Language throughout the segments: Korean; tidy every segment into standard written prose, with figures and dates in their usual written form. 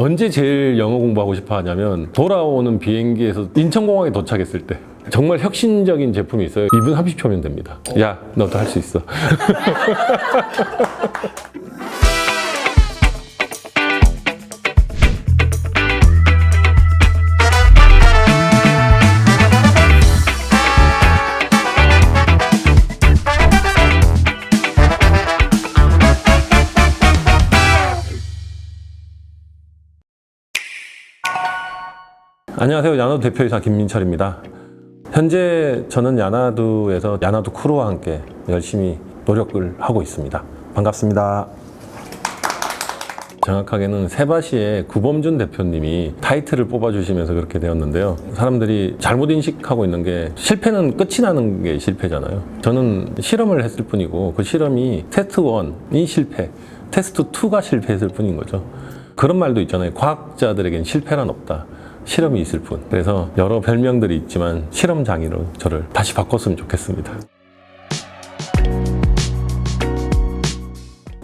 언제 제일 영어 공부하고 싶어 하냐면 돌아오는 비행기에서 인천공항에 도착했을 때 정말 혁신적인 제품이 있어요. 2분 30초면 됩니다. 야, 너도 할 수 있어. 안녕하세요. 야나두 대표이사 김민철입니다. 현재 저는 야나두에서 야나두 크루와 함께 열심히 노력을 하고 있습니다. 반갑습니다. 정확하게는 세바시의 구범준 대표님이 타이틀을 뽑아주시면서 그렇게 되었는데요. 사람들이 잘못 인식하고 있는 게 실패는 끝이 나는 게 실패잖아요. 저는 실험을 했을 뿐이고 그 실험이 테스트 1이 실패, 테스트 2가 실패했을 뿐인 거죠. 그런 말도 있잖아요. 과학자들에겐 실패란 없다. 실험이 있을 뿐. 그래서 여러 별명들이 있지만 실험장애로 저를 다시 바꿨으면 좋겠습니다.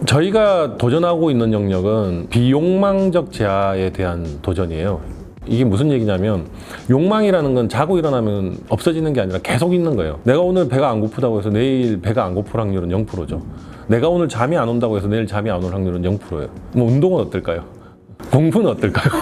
저희가 도전하고 있는 영역은 비욕망적 재아에 대한 도전이에요. 이게 무슨 얘기냐면 욕망이라는 건 자고 일어나면 없어지는 게 아니라 계속 있는 거예요. 내가 오늘 배가 안 고프다고 해서 내일 배가 안 고플 확률은 0%죠. 내가 오늘 잠이 안 온다고 해서 내일 잠이 안 올 확률은 0%예요. 뭐 운동은 어떨까요? 공부는 어떨까요?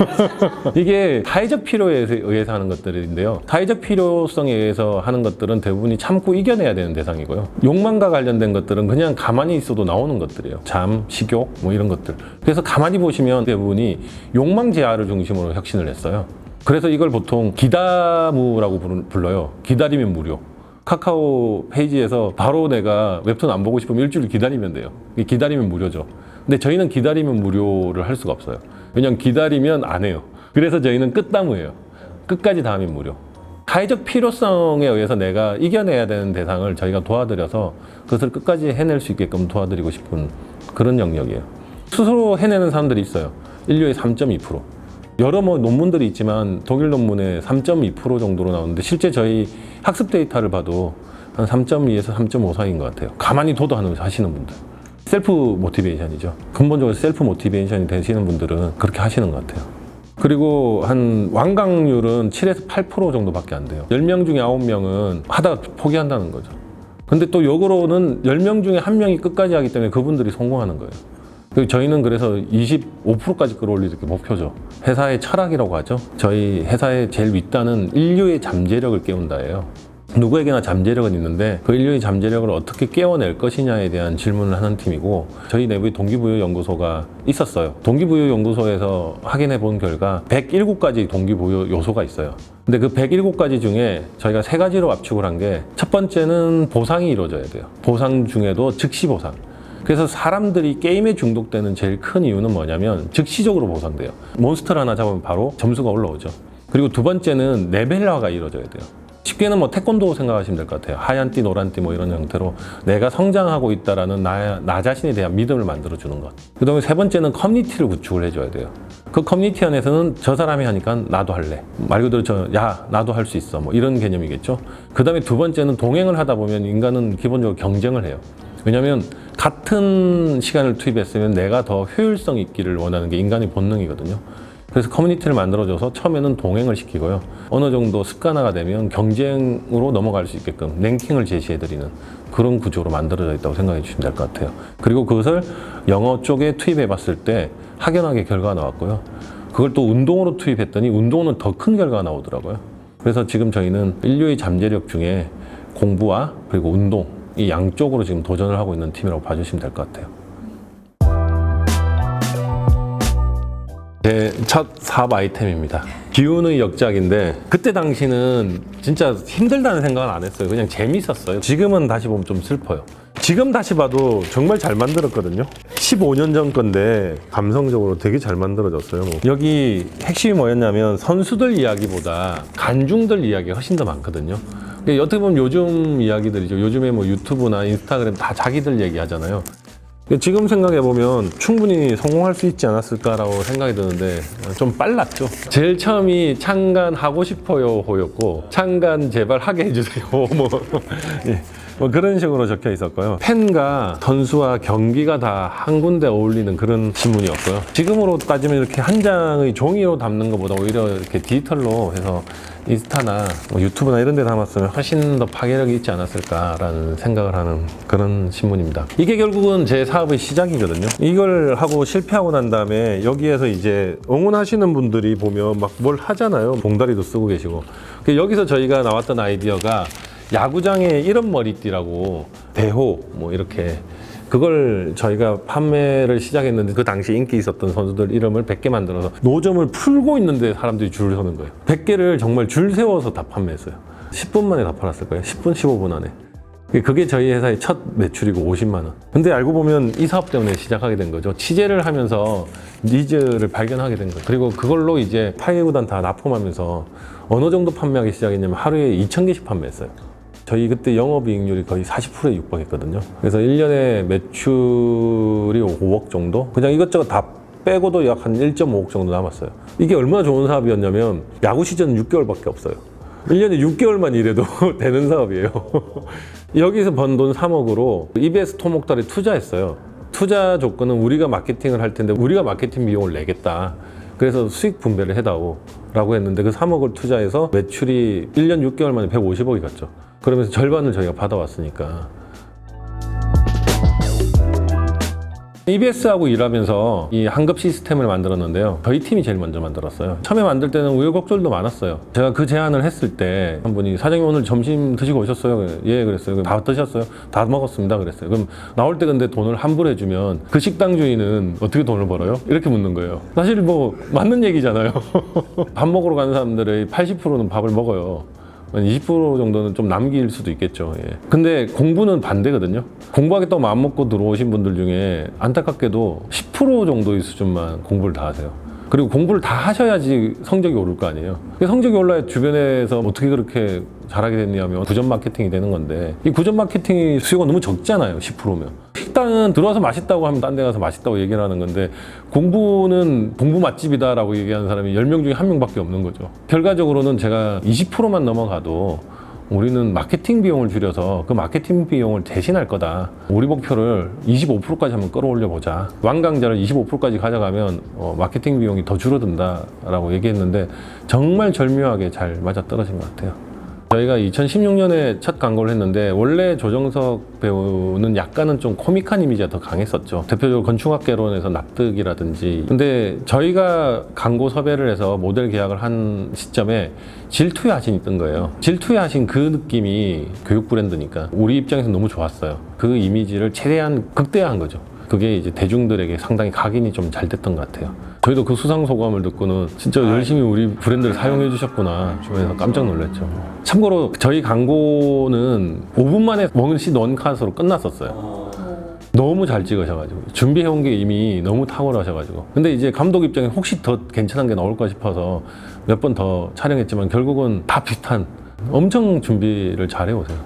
이게 사회적 필요에 의해서 하는 것들인데요. 사회적 필요성에 의해서 하는 것들은 대부분이 참고 이겨내야 되는 대상이고요. 욕망과 관련된 것들은 그냥 가만히 있어도 나오는 것들이에요. 잠, 식욕, 뭐 이런 것들. 그래서 가만히 보시면 대부분이 욕망 제아를 중심으로 혁신을 했어요. 그래서 이걸 보통 기다무라고 불러요. 기다리면 무료. 카카오 페이지에서 바로 내가 웹툰 안 보고 싶으면 일주일 기다리면 돼요. 기다리면 무료죠. 근데 저희는 기다리면 무료를 할 수가 없어요. 왜냐면 기다리면 안 해요. 그래서 저희는 끝다무예요. 끝까지 다 하면 무료. 사회적 필요성에 의해서 내가 이겨내야 되는 대상을 저희가 도와드려서 그것을 끝까지 해낼 수 있게끔 도와드리고 싶은 그런 영역이에요. 스스로 해내는 사람들이 있어요. 인류의 3.2%. 여러 논문들이 있지만 독일 논문의 3.2% 정도로 나오는데 실제 저희 학습 데이터를 봐도 한 3.2에서 3.5 사이인 것 같아요. 가만히 하시는 분들. 셀프 모티베이션이죠. 근본적으로 셀프 모티베이션이 되시는 분들은 그렇게 하시는 것 같아요. 그리고 한 완강률은 7에서 8% 정도밖에 안 돼요. 10명 중에 9명은 하다가 포기한다는 거죠. 근데 또 역으로는 10명 중에 1명이 끝까지 하기 때문에 그분들이 성공하는 거예요. 그리고 저희는 그래서 25%까지 끌어올리는 게 목표죠. 회사의 철학이라고 하죠. 저희 회사의 제일 윗단은 인류의 잠재력을 깨운다예요. 누구에게나 잠재력은 있는데 그 인류의 잠재력을 어떻게 깨워낼 것이냐에 대한 질문을 하는 팀이고 저희 내부에 동기부여연구소가 있었어요. 동기부여연구소에서 확인해 본 결과 107가지 동기부여 요소가 있어요. 근데 그 107가지 중에 저희가 3가지로 압축을 한 게 첫 번째는 보상이 이루어져야 돼요. 보상 중에도 즉시 보상. 그래서 사람들이 게임에 중독되는 제일 큰 이유는 뭐냐면 즉시적으로 보상돼요. 몬스터를 하나 잡으면 바로 점수가 올라오죠. 그리고 두 번째는 레벨화가 이루어져야 돼요. 쉽게는 뭐 태권도 생각하시면 될 것 같아요. 하얀 띠, 노란 띠 뭐 이런 형태로 내가 성장하고 있다라는 나 자신에 대한 믿음을 만들어주는 것. 그 다음에 세 번째는 커뮤니티를 구축을 해줘야 돼요. 그 커뮤니티 안에서는 저 사람이 하니까 나도 할래. 말 그대로 나도 할 수 있어. 뭐 이런 개념이겠죠. 그 다음에 두 번째는 동행을 하다 보면 인간은 기본적으로 경쟁을 해요. 왜냐하면 같은 시간을 투입했으면 내가 더 효율성 있기를 원하는 게 인간의 본능이거든요. 그래서 커뮤니티를 만들어줘서 처음에는 동행을 시키고요. 어느 정도 습관화가 되면 경쟁으로 넘어갈 수 있게끔 랭킹을 제시해드리는 그런 구조로 만들어져 있다고 생각해 주시면 될 것 같아요. 그리고 그것을 영어 쪽에 투입해 봤을 때 확연하게 결과가 나왔고요. 그걸 또 운동으로 투입했더니 운동은 더 큰 결과가 나오더라고요. 그래서 지금 저희는 인류의 잠재력 중에 공부와 그리고 운동 이 양쪽으로 지금 도전을 하고 있는 팀이라고 봐주시면 될 것 같아요. 제 첫 사업 아이템입니다. 기운의 역작인데 그때 당시는 진짜 힘들다는 생각은 안 했어요. 그냥 재밌었어요. 지금은 다시 보면 좀 슬퍼요. 지금 다시 봐도 정말 잘 만들었거든요. 15년 전 건데 감성적으로 되게 잘 만들어졌어요. 여기 핵심이 뭐였냐면 선수들 이야기보다 관중들 이야기가 훨씬 더 많거든요. 어떻게 보면 요즘 이야기들이죠. 요즘에 뭐 유튜브나 인스타그램 다 자기들 얘기하잖아요. 지금 생각해보면 충분히 성공할 수 있지 않았을까라고 생각이 드는데 좀 빨랐죠. 제일 처음이 창간 하고 싶어요 호였고 창간 제발 하게 해주세요 뭐 뭐 그런 식으로 적혀 있었고요. 펜과 선수와 경기가 다 한 군데 어울리는 그런 신문이었고요. 지금으로 따지면 이렇게 한 장의 종이로 담는 것보다 오히려 이렇게 디지털로 해서 인스타나 뭐 유튜브나 이런 데 담았으면 훨씬 더 파괴력이 있지 않았을까라는 생각을 하는 그런 신문입니다. 이게 결국은 제 사업의 시작이거든요. 이걸 하고 실패하고 난 다음에 여기에서 이제 응원하시는 분들이 보면 막 뭘 하잖아요. 봉다리도 쓰고 계시고. 여기서 저희가 나왔던 아이디어가 야구장에 이런 머리띠라고 대호 뭐 이렇게 그걸 저희가 판매를 시작했는데 그 당시 인기 있었던 선수들 이름을 100개 만들어서 노점을 풀고 있는데 사람들이 줄을 서는 거예요. 100개를 정말 줄 세워서 다 판매했어요. 10분 만에 다 팔았을 거예요. 10분, 15분 안에. 그게 저희 회사의 첫 매출이고 50만 원. 근데 알고 보면 이 사업 때문에 시작하게 된 거죠. 취재를 하면서 니즈를 발견하게 된 거예요. 그리고 그걸로 이제 8개 구단 다 납품하면서 어느 정도 판매하기 시작했냐면 하루에 2,000개씩 판매했어요. 저희 그때 영업이익률이 거의 40%에 육박했거든요. 그래서 1년에 매출이 5억 정도? 그냥 이것저것 다 빼고도 약 한 1.5억 정도 남았어요. 이게 얼마나 좋은 사업이었냐면 야구 시즌은 6개월밖에 없어요. 1년에 6개월만 일해도 되는 사업이에요. 여기서 번 돈 3억으로 EBS 토목달에 투자했어요. 투자 조건은 우리가 마케팅을 할 텐데 우리가 마케팅 비용을 내겠다. 그래서 수익 분배를 해다오 라고 했는데 그 3억을 투자해서 매출이 1년 6개월 만에 150억이 갔죠. 그러면서 절반을 저희가 받아왔으니까. EBS하고 일하면서 이 환급 시스템을 만들었는데요. 저희 팀이 제일 먼저 만들었어요. 처음에 만들 때는 우여곡절도 많았어요. 제가 그 제안을 했을 때 한 분이 사장님 오늘 점심 드시고 오셨어요? 예, 그랬어요. 다 드셨어요? 다 먹었습니다. 그랬어요. 그럼 나올 때 근데 돈을 환불해주면 그 식당 주인은 어떻게 돈을 벌어요? 이렇게 묻는 거예요. 사실 뭐 맞는 얘기잖아요. 밥 먹으러 가는 사람들의 80%는 밥을 먹어요. 20% 정도는 좀 남길 수도 있겠죠. 예. 근데 공부는 반대거든요. 공부하겠다고 마음먹고 들어오신 분들 중에 안타깝게도 10% 정도의 수준만 공부를 다 하세요. 그리고 공부를 다 하셔야지 성적이 오를 거 아니에요. 성적이 올라야 주변에서 어떻게 그렇게 잘하게 됐냐면 구전 마케팅이 되는 건데 이 구전 마케팅이 수요가 너무 적잖아요. 10%면. 식당은 들어와서 맛있다고 하면 딴 데 가서 맛있다고 얘기를 하는 건데 공부는 공부 맛집이다라고 얘기하는 사람이 10명 중에 1명밖에 없는 거죠. 결과적으로는 제가 20%만 넘어가도 우리는 마케팅 비용을 줄여서 그 마케팅 비용을 대신할 거다. 우리 목표를 25%까지 한번 끌어올려 보자. 완강자를 25%까지 가져가면 마케팅 비용이 더 줄어든다라고 얘기했는데 정말 절묘하게 잘 맞아떨어진 것 같아요. 저희가 2016년에 첫 광고를 했는데 원래 조정석 배우는 약간은 좀 코믹한 이미지가 더 강했었죠. 대표적으로 건축학개론에서 납득이라든지. 근데 저희가 광고 섭외를 해서 모델 계약을 한 시점에 질투의 하신이 뜬 거예요. 질투의 하신 그 느낌이 교육 브랜드니까 우리 입장에서 너무 좋았어요. 그 이미지를 최대한 극대화한 거죠. 그게 이제 대중들에게 상당히 각인이 좀 잘 됐던 것 같아요. 저희도 그 수상 소감을 듣고는 진짜 열심히 우리 브랜드를 사용해 주셨구나 주변에서 깜짝 놀랐죠. 참고로 저희 광고는 5분 만에 원시 원컷으로 끝났었어요. 너무 잘 찍으셔가지고 준비해온 게 이미 너무 탁월하셔가지고 근데 이제 감독 입장에 혹시 더 괜찮은 게 나올까 싶어서 몇 번 더 촬영했지만 결국은 다 비슷한 엄청 준비를 잘 해오세요.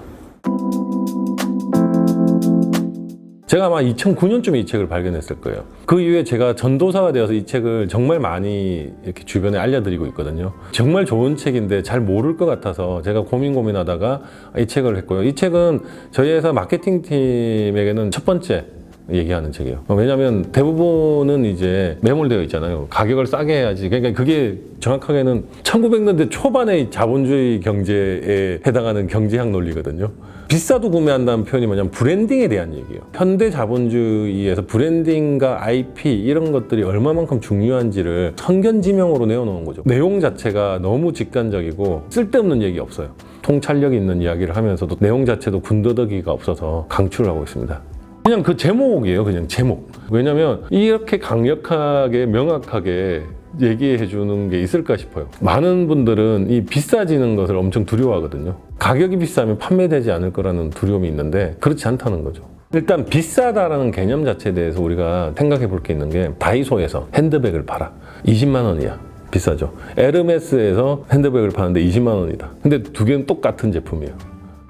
제가 아마 2009년쯤에 이 책을 발견했을 거예요. 그 이후에 제가 전도사가 되어서 이 책을 정말 많이 이렇게 주변에 알려드리고 있거든요. 정말 좋은 책인데 잘 모를 것 같아서 제가 고민하다가 이 책을 했고요. 이 책은 저희 회사 마케팅 팀에게는 첫 번째 얘기하는 책이에요. 왜냐하면 대부분은 이제 매몰되어 있잖아요. 가격을 싸게 해야지. 그러니까 그게 정확하게는 1900년대 초반의 자본주의 경제에 해당하는 경제학 논리거든요. 비싸도 구매한다는 표현이 뭐냐면 브랜딩에 대한 얘기예요. 현대 자본주의에서 브랜딩과 IP 이런 것들이 얼마만큼 중요한지를 선견지명으로 내어놓은 거죠. 내용 자체가 너무 직관적이고 쓸데없는 얘기 없어요. 통찰력 있는 이야기를 하면서도 내용 자체도 군더더기가 없어서 강추를 하고 있습니다. 그냥 그 제목이에요. 그냥 제목. 왜냐면 이렇게 강력하게 명확하게 얘기해 주는 게 있을까 싶어요. 많은 분들은 이 비싸지는 것을 엄청 두려워하거든요. 가격이 비싸면 판매되지 않을 거라는 두려움이 있는데 그렇지 않다는 거죠. 일단 비싸다라는 개념 자체에 대해서 우리가 생각해 볼 게 있는 게 다이소에서 핸드백을 팔아. 20만 원이야. 비싸죠. 에르메스에서 핸드백을 파는데 20만 원이다. 근데 두 개는 똑같은 제품이에요.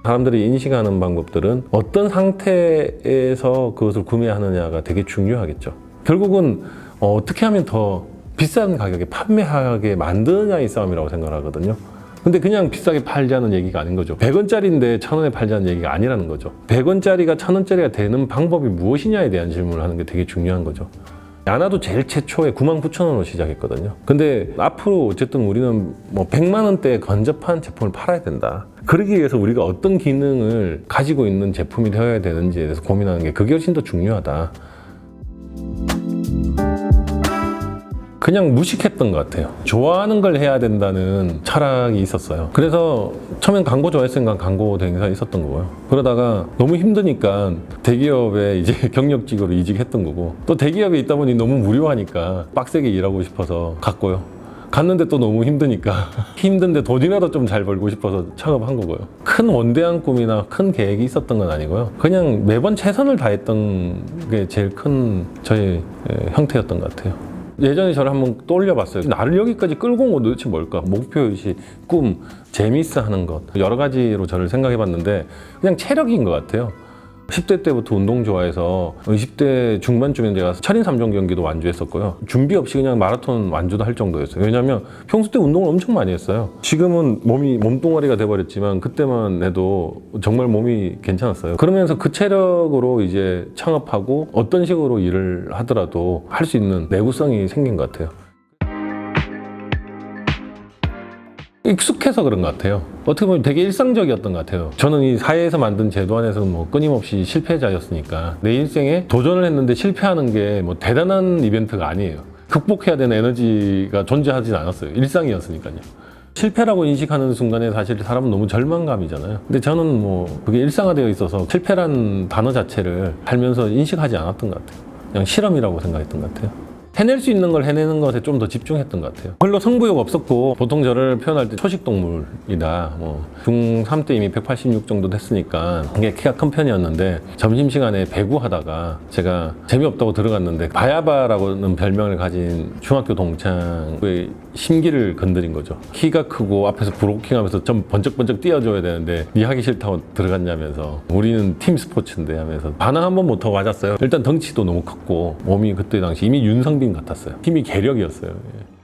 사람들이 인식하는 방법들은 어떤 상태에서 그것을 구매하느냐가 되게 중요하겠죠. 결국은 어떻게 하면 더 비싼 가격에 판매하게 만드느냐의 싸움이라고 생각하거든요. 근데 그냥 비싸게 팔자는 얘기가 아닌 거죠. 100원짜리인데 1000원에 팔자는 얘기가 아니라는 거죠. 100원짜리가 1000원짜리가 되는 방법이 무엇이냐에 대한 질문을 하는 게 되게 중요한 거죠. 야나도 제일 최초에 99,000원으로 시작했거든요. 근데 앞으로 어쨌든 우리는 뭐 100만 원대의 근접한 제품을 팔아야 된다. 그러기 위해서 우리가 어떤 기능을 가지고 있는 제품이 되어야 되는지에 대해서 고민하는 게 그게 훨씬 더 중요하다. 그냥 무식했던 것 같아요. 좋아하는 걸 해야 된다는 철학이 있었어요. 그래서 처음엔 광고 좋아했으니까 광고 대행사 있었던 거고요. 그러다가 너무 힘드니까 대기업에 이제 경력직으로 이직했던 거고, 또 대기업에 있다 보니 너무 무료하니까 빡세게 일하고 싶어서 갔고요. 갔는데 또 너무 힘드니까 힘든데 돈이라도 좀 잘 벌고 싶어서 창업한 거고요. 큰 원대한 꿈이나 큰 계획이 있었던 건 아니고요. 그냥 매번 최선을 다했던 게 제일 큰 저의 형태였던 것 같아요. 예전에 저를 한번 떠올려 봤어요. 나를 여기까지 끌고 온 건 도대체 뭘까? 목표의식, 꿈, 재미있어 하는 것, 여러 가지로 저를 생각해 봤는데 그냥 체력인 것 같아요. 10대 때부터 운동 좋아해서 20대 중반쯤에 제가 철인 3종 경기도 완주했었고요. 준비 없이 그냥 마라톤 완주도 할 정도였어요. 왜냐하면 평소 때 운동을 엄청 많이 했어요. 지금은 몸뚱아리가 돼버렸지만 그때만 해도 정말 몸이 괜찮았어요. 그러면서 그 체력으로 이제 창업하고 어떤 식으로 일을 하더라도 할 수 있는 내구성이 생긴 것 같아요. 익숙해서 그런 것 같아요. 어떻게 보면 되게 일상적이었던 것 같아요. 저는 이 사회에서 만든 제도 안에서 뭐 끊임없이 실패자였으니까 내 인생에 도전을 했는데 실패하는 게 뭐 대단한 이벤트가 아니에요. 극복해야 되는 에너지가 존재하진 않았어요. 일상이었으니까요. 실패라고 인식하는 순간에 사실 사람은 너무 절망감이잖아요. 근데 저는 뭐 그게 일상화되어 있어서 실패란 단어 자체를 살면서 인식하지 않았던 것 같아요. 그냥 실험이라고 생각했던 것 같아요. 해낼 수 있는 걸 해내는 것에 좀 더 집중했던 것 같아요. 별로 승부욕 없었고, 보통 저를 표현할 때 초식동물이다. 중3 때 이미 186 정도 됐으니까 이게 키가 큰 편이었는데 점심시간에 배구하다가 제가 재미없다고 들어갔는데 바야바라고는 별명을 가진 중학교 동창의 심기를 건드린 거죠. 키가 크고 앞에서 브로킹하면서 좀 번쩍번쩍 뛰어줘야 되는데 니 하기 싫다고 들어갔냐면서 우리는 팀 스포츠인데 하면서 반항 한 번 못하고 맞았어요. 일단 덩치도 너무 컸고 몸이 그때 당시 이미 윤성빈 같았어요. 힘이 계력이었어요.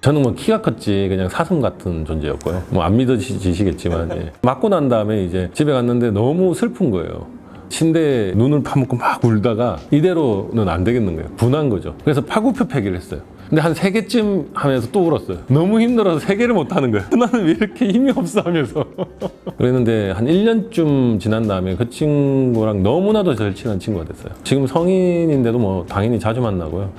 저는 뭐 키가 컸지 그냥 사슴 같은 존재였고요. 뭐 안 믿어지시겠지만 맞고 난 다음에 이제 집에 갔는데 너무 슬픈 거예요. 침대에 눈을 파묻고 막 울다가 이대로는 안 되겠는 거예요. 분한 거죠. 그래서 파구표패기를 했어요. 근데 한 3개쯤 하면서 또 울었어요. 너무 힘들어서 3개를 못 하는 거예요. 나는 왜 이렇게 힘이 없어 하면서. 그랬는데 한 1년쯤 지난 다음에 그 친구랑 너무나도 절친한 친구가 됐어요. 지금 성인인데도 뭐 당연히 자주 만나고요.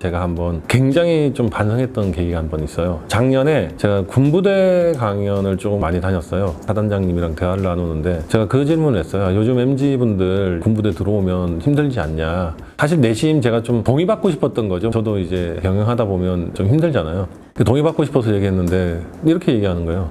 제가 한번 굉장히 좀 반성했던 계기가 한 번 있어요. 작년에 제가 군부대 강연을 조금 많이 다녔어요. 사단장님이랑 대화를 나누는데 제가 그 질문을 했어요. 요즘 MZ분들 군부대 들어오면 힘들지 않냐. 사실 내심 제가 좀 동의받고 싶었던 거죠. 저도 이제 경영하다 보면 좀 힘들잖아요. 동의받고 싶어서 얘기했는데 이렇게 얘기하는 거예요.